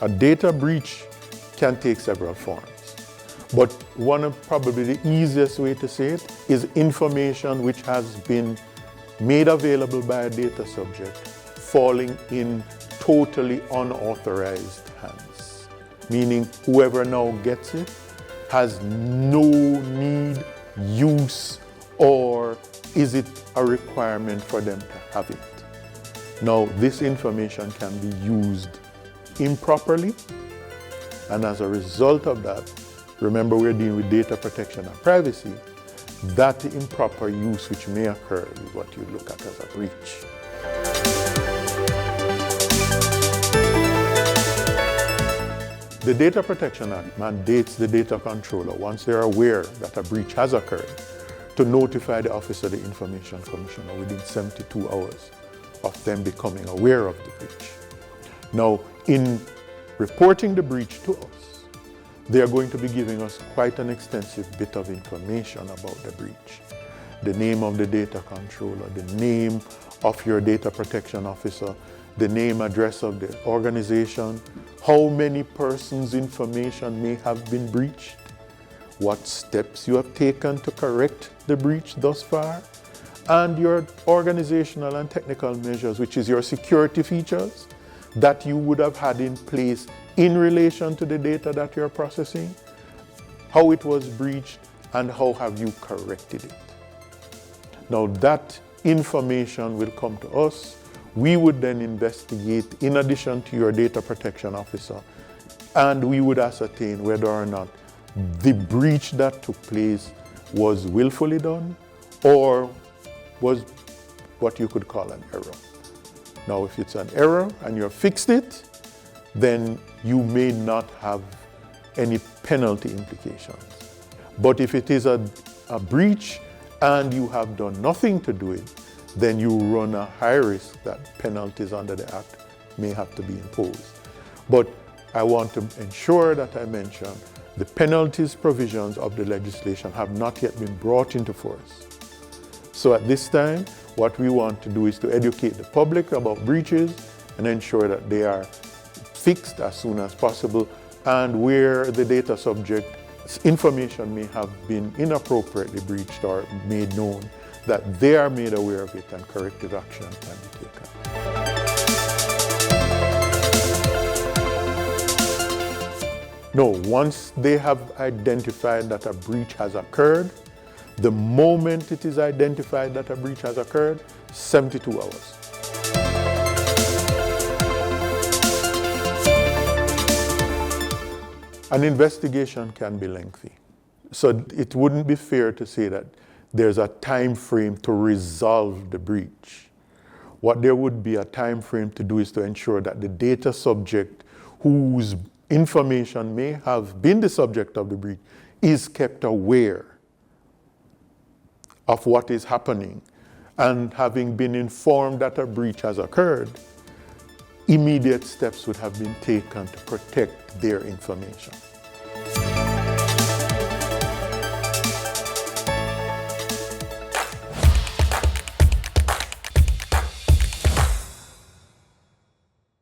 A data breach can take several forms. But one of probably the easiest way to say it is information which has been made available by a data subject falling in totally unauthorized hands. Meaning whoever now gets it has no need, use, or is it a requirement for them to have it? Now, this information can be used improperly, and as a result of that, remember we're dealing with data protection and privacy, that improper use which may occur is what you look at as a breach. The Data Protection Act mandates the data controller, once they're aware that a breach has occurred, to notify the Office of the Information Commissioner within 72 hours of them becoming aware of the breach. Now, in reporting the breach to us, they are going to be giving us quite an extensive bit of information about the breach. The name of the data controller, the name of your data protection officer, the name, address of the organization, how many persons' information may have been breached, what steps you have taken to correct the breach thus far, and your organizational and technical measures, which is your security features that you would have had in place in relation to the data that you're processing, how it was breached, and how have you corrected it. Now that information will come to us. We would then investigate in addition to your data protection officer, and we would ascertain whether or not the breach that took place was willfully done or was what you could call an error. Now, if it's an error and you fixed it, then you may not have any penalty implications. But if it is a breach and you have done nothing to do it, then you run a high risk that penalties under the Act may have to be imposed. But I want to ensure that I mention the penalties provisions of the legislation have not yet been brought into force. So at this time, what we want to do is to educate the public about breaches and ensure that they are fixed as soon as possible, and where the data subject's information may have been inappropriately breached or made known, that they are made aware of it and corrective action can be taken. No, once they have identified that a breach has occurred, the moment it is identified that a breach has occurred, 72 hours. An investigation can be lengthy. So it wouldn't be fair to say that there's a time frame to resolve the breach. What there would be a time frame to do is to ensure that the data subject whose information may have been the subject of the breach is kept aware of what is happening, and having been informed that a breach has occurred, immediate steps would have been taken to protect their information.